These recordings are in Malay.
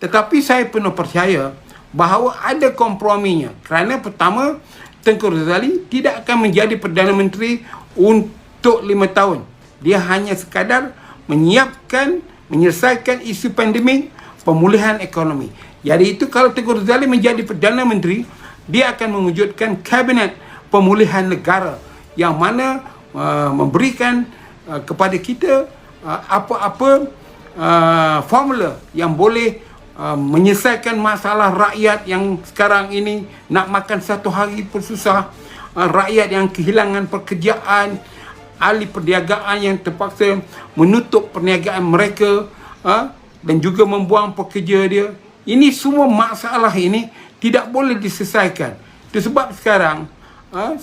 Tetapi saya penuh percaya bahawa ada komprominya. Kerana pertama, Tengku Razali tidak akan menjadi Perdana Menteri untuk 5 tahun. Dia hanya sekadar menyelesaikan isu pandemik, pemulihan ekonomi. Jadi itu kalau Tengku Razali menjadi Perdana Menteri, dia akan mewujudkan kabinet pemulihan negara yang mana memberikan kepada kita apa-apa formula yang boleh menyelesaikan masalah rakyat yang sekarang ini nak makan satu hari pun susah, rakyat yang kehilangan pekerjaan, ahli perniagaan yang terpaksa menutup perniagaan mereka dan juga membuang pekerja dia. Ini semua masalah ini tidak boleh diselesaikan. Itu sebab sekarang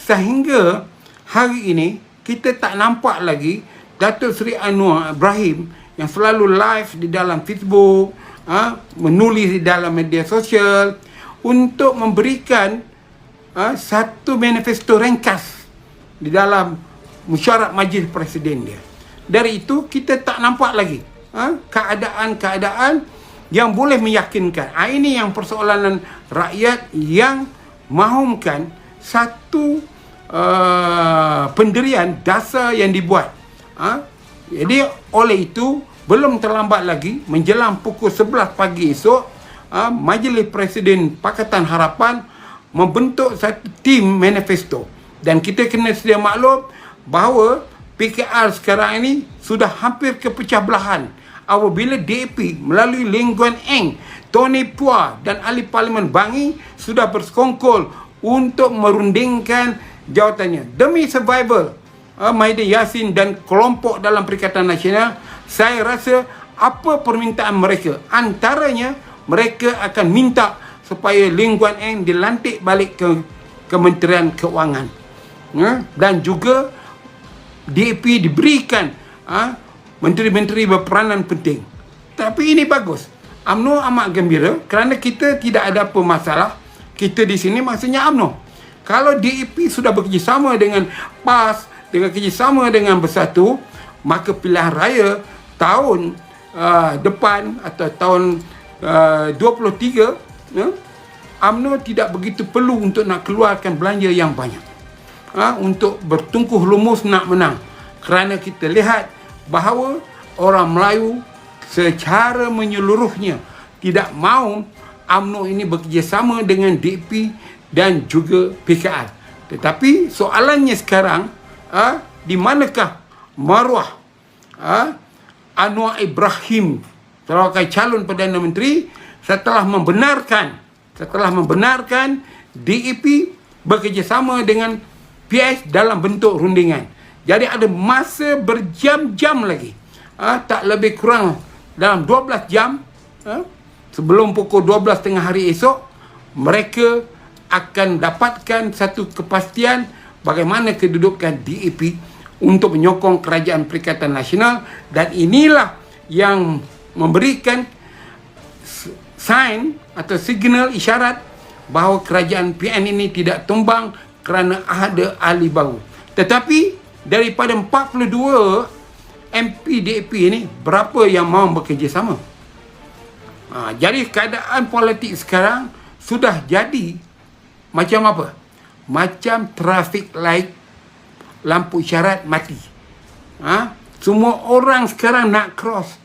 sehingga hari ini kita tak nampak lagi Datuk Seri Anwar Ibrahim yang selalu live di dalam Facebook, menulis di dalam media sosial untuk memberikan satu manifesto ringkas di dalam mesyuarat majlis presiden dia. Dari itu kita tak nampak lagi keadaan-keadaan yang boleh meyakinkan. Ini yang persoalan rakyat yang mahukan satu pendirian dasar yang dibuat. Jadi oleh itu belum terlambat lagi, menjelang pukul 11 pagi esok, Majlis Presiden Pakatan Harapan membentuk satu tim manifesto. Dan kita kena sedia maklum bahawa PKR sekarang ini sudah hampir kepecah belahan apabila DAP melalui Lim Guan Eng, Tony Phua dan ahli Parlimen Bangi sudah bersekongkol untuk merundingkan jawatannya. Demi survival Mahathir Yassin dan kelompok dalam Perikatan Nasional, saya rasa apa permintaan mereka? Antaranya mereka akan minta supaya Lim Guan Eng dilantik balik ke Kementerian Keuangan, dan juga DAP diberikan menteri-menteri berperanan penting. Tapi ini bagus. UMNO amat gembira kerana kita tidak ada apa masalah. Kita di sini maksudnya UMNO. Kalau DAP sudah bekerjasama dengan PAS, dengan kerjasama dengan Bersatu, maka pilihan raya tahun depan atau tahun 23, UMNO tidak begitu perlu untuk nak keluarkan belanja yang banyak untuk bertungkuh lumus nak menang. Kerana kita lihat bahawa orang Melayu secara menyeluruhnya tidak mahu UMNO ini bekerjasama dengan DAP dan juga PKR. Tetapi soalannya sekarang, di manakah maruah Anwar Ibrahim sebagai calon Perdana Menteri setelah membenarkan DAP bekerjasama dengan PS dalam bentuk rundingan. Jadi ada masa berjam-jam lagi, tak lebih kurang dalam 12 jam sebelum pukul 12 tengah hari esok, mereka akan dapatkan satu kepastian bagaimana kedudukan DAP untuk menyokong kerajaan Perikatan Nasional. Dan inilah yang memberikan sign atau signal isyarat bahawa kerajaan PN ini tidak tumbang kerana ada ahli baru. Tetapi daripada 42 MP DAP ini, berapa yang mahu bekerjasama? Jadi keadaan politik sekarang sudah jadi macam apa? Macam traffic light, lampu isyarat mati. Semua orang sekarang nak cross.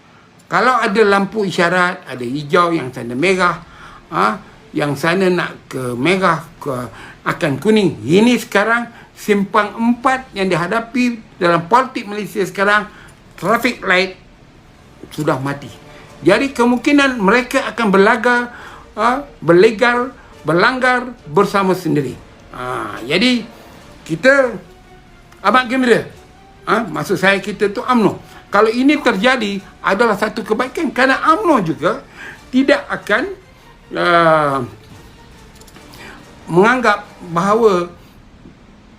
Kalau ada lampu isyarat, ada hijau, yang sana merah, yang sana nak ke merah, akan kuning. Ini sekarang simpang 4 yang dihadapi dalam politik Malaysia sekarang. Traffic light sudah mati. Jadi kemungkinan mereka akan berlanggar bersama sendiri. Jadi kita amat gembira. Maksud saya kita tu UMNO. Kalau ini terjadi adalah satu kebaikan, kerana UMNO juga tidak akan menganggap bahawa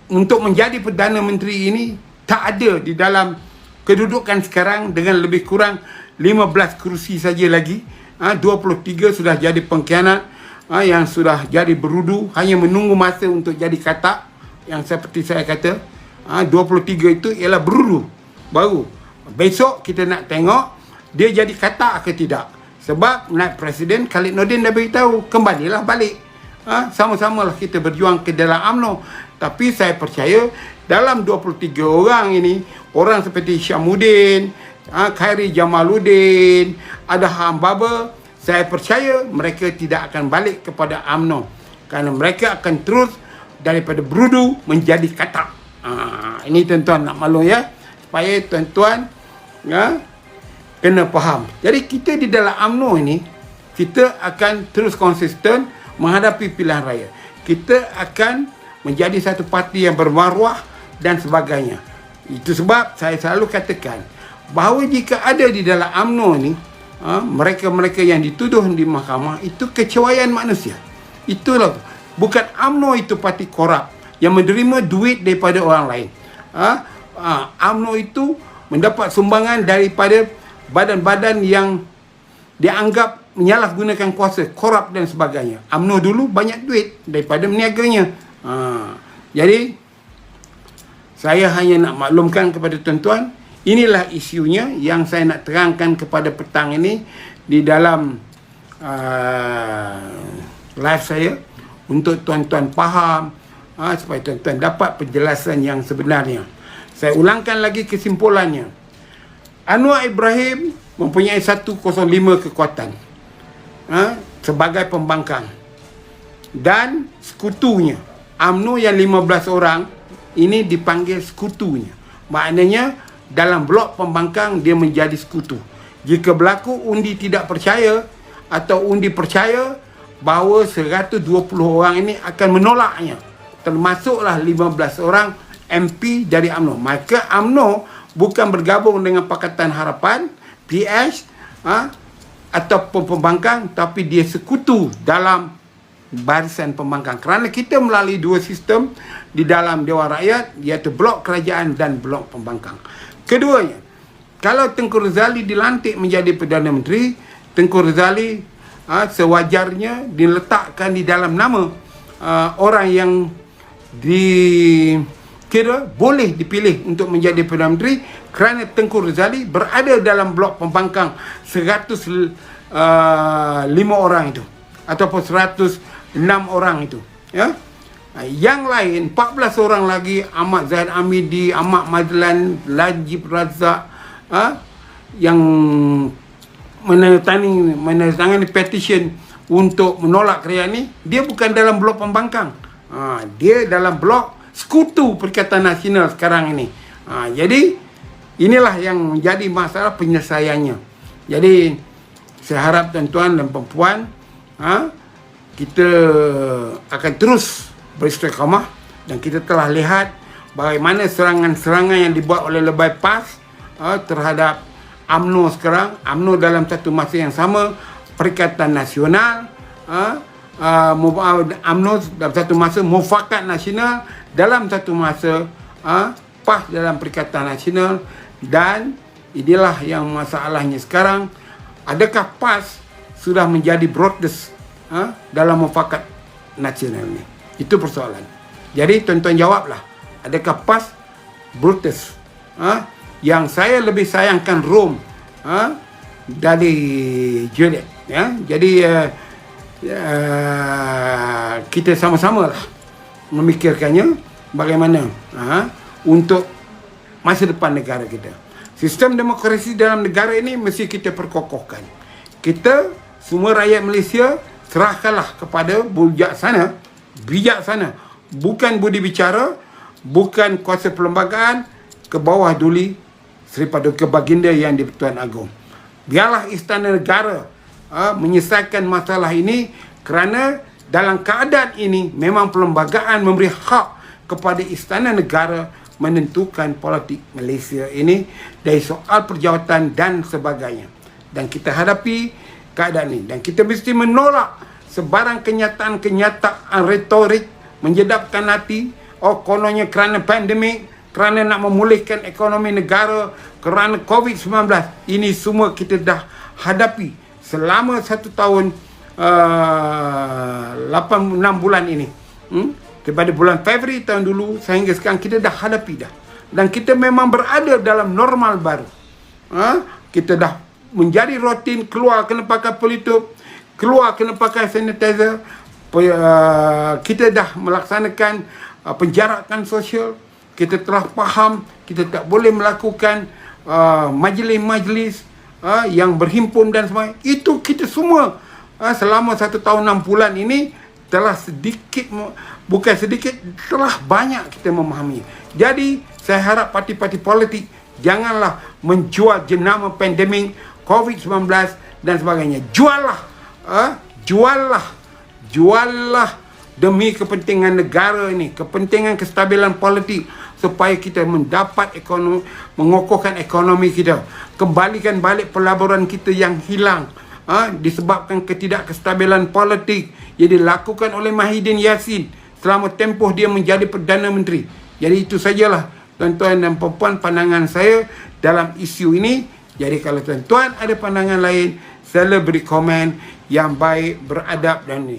untuk menjadi Perdana Menteri ini tak ada di dalam kedudukan sekarang dengan lebih kurang 15 kerusi saja lagi. 23 sudah jadi pengkhianat, yang sudah jadi berudu, hanya menunggu masa untuk jadi katak. Yang seperti saya kata, 23 itu ialah berudu baru. Besok kita nak tengok dia jadi katak ke tidak. Sebab naik Presiden Khalid Nordin dah beritahu, kembalilah balik. Sama-samalah kita berjuang ke dalam UMNO. Tapi saya percaya dalam 23 orang ini, orang seperti Syamuddin, Khairi Jamaluddin, Adham Baba, saya percaya mereka tidak akan balik kepada UMNO. Kerana mereka akan terus daripada berudu menjadi katak. Ini tuan-tuan nak maklum ya, supaya tuan-tuan kena faham. Jadi kita di dalam UMNO ini, kita akan terus konsisten menghadapi pilihan raya. Kita akan menjadi satu parti yang bermaruah dan sebagainya. Itu sebab saya selalu katakan bahawa jika ada di dalam UMNO ni mereka-mereka yang dituduh di mahkamah, itu kecewayan manusia. Itulah, bukan UMNO itu parti korup yang menerima duit daripada orang lain. UMNO itu mendapat sumbangan daripada badan-badan yang dianggap menyalahgunakan kuasa, korup dan sebagainya. UMNO dulu banyak duit daripada meniaganya. Jadi saya hanya nak maklumkan kepada tuan-tuan, inilah isunya yang saya nak terangkan kepada petang ini di dalam live saya, untuk tuan-tuan faham, supaya tuan-tuan dapat penjelasan yang sebenarnya. Saya ulangkan lagi kesimpulannya. Anwar Ibrahim mempunyai 105 kekuatan sebagai pembangkang, dan sekutunya UMNO yang 15 orang ini dipanggil sekutunya. Maknanya dalam blok pembangkang dia menjadi sekutu. Jika berlaku undi tidak percaya atau undi percaya, bahawa 120 orang ini akan menolaknya, termasuklah 15 orang MP dari UMNO. Maka UMNO bukan bergabung dengan Pakatan Harapan, PS ataupun pembangkang, tapi dia sekutu dalam barisan pembangkang. Kerana kita melalui dua sistem di dalam Dewan Rakyat, iaitu blok kerajaan dan blok pembangkang. Keduanya, kalau Tengku Razali dilantik menjadi Perdana Menteri, Tengku Razali sewajarnya diletakkan di dalam nama orang yang dikira boleh dipilih untuk menjadi Perdana Menteri, kerana Tengku Razali berada dalam blok pembangkang 105 orang itu, ataupun 106 orang itu, ya. Yang lain 14 orang lagi, Ahmad Zahid Amidi, Ahmad Madlan, Najib Razak, yang menandatangani petition untuk menolak kerajaan ni, dia bukan dalam blok pembangkang. Dia dalam blok sekutu Perikatan Nasional sekarang ini. Jadi inilah yang menjadi masalah penyelesaiannya. Jadi saya harap tuan-tuan dan puan-puan, kita akan terus beristiqamah, dan kita telah lihat bagaimana serangan-serangan yang dibuat oleh Lebay PAS terhadap UMNO sekarang. UMNO dalam satu masa yang sama, Perikatan Nasional, UMNO dalam satu masa, Mufakat Nasional dalam satu masa, PAS dalam Perikatan Nasional. Dan inilah yang masalahnya sekarang. Adakah PAS sudah menjadi broadcast dalam Mufakat Nasional ni? Itu persoalan. Jadi tuan-tuan jawablah, adakah PAS broadcast? Yang saya lebih sayangkan Rom dari Juliet, ya. Jadi kita sama-sama lah memikirkannya bagaimana untuk masa depan negara kita. Sistem demokrasi dalam negara ini mesti kita perkokohkan. Kita semua rakyat Malaysia serahkanlah kepada bijaksana, bukan budi bicara, bukan kuasa perlembagaan, ke bawah duli Seri Paduka Baginda yang di-Pertuan Agong. Biarlah Istana Negara menyelesaikan masalah ini, kerana dalam keadaan ini memang perlembagaan memberi hak kepada Istana Negara menentukan politik Malaysia ini dari soal perjawatan dan sebagainya. Dan kita hadapi keadaan ini, dan kita mesti menolak sebarang kenyataan retorik menjedapkan hati. Kononnya kerana pandemik, kerana nak memulihkan ekonomi negara, kerana COVID-19. Ini semua kita dah hadapi selama 1 tahun 6 bulan ini. Daripada bulan Februari tahun dulu sehingga sekarang, kita dah hadapi dah. Dan kita memang berada dalam normal baru. Kita dah menjadi rutin, keluar kena pakai pelitup, keluar kena pakai sanitizer. Kita dah melaksanakan penjarakan sosial. Kita telah faham kita tak boleh melakukan majlis-majlis yang berhimpun dan sebagainya. Itu kita semua selama 1 tahun 6 bulan ini telah sedikit, bukan sedikit, telah banyak kita memahami. Jadi saya harap parti-parti politik janganlah menjual jenama pandemik COVID-19 dan sebagainya. Juallah demi kepentingan negara ini, kepentingan kestabilan politik, supaya kita mendapat ekonomi, mengokohkan ekonomi kita, kembalikan balik pelaburan kita yang hilang disebabkan ketidakkestabilan politik yang dilakukan oleh Mahidin Yassin selama tempoh dia menjadi Perdana Menteri. Jadi itu sajalah tuan-tuan dan puan pandangan saya dalam isu ini. Jadi kalau tuan-tuan ada pandangan lain, sila beri komen yang baik, beradab dan ni.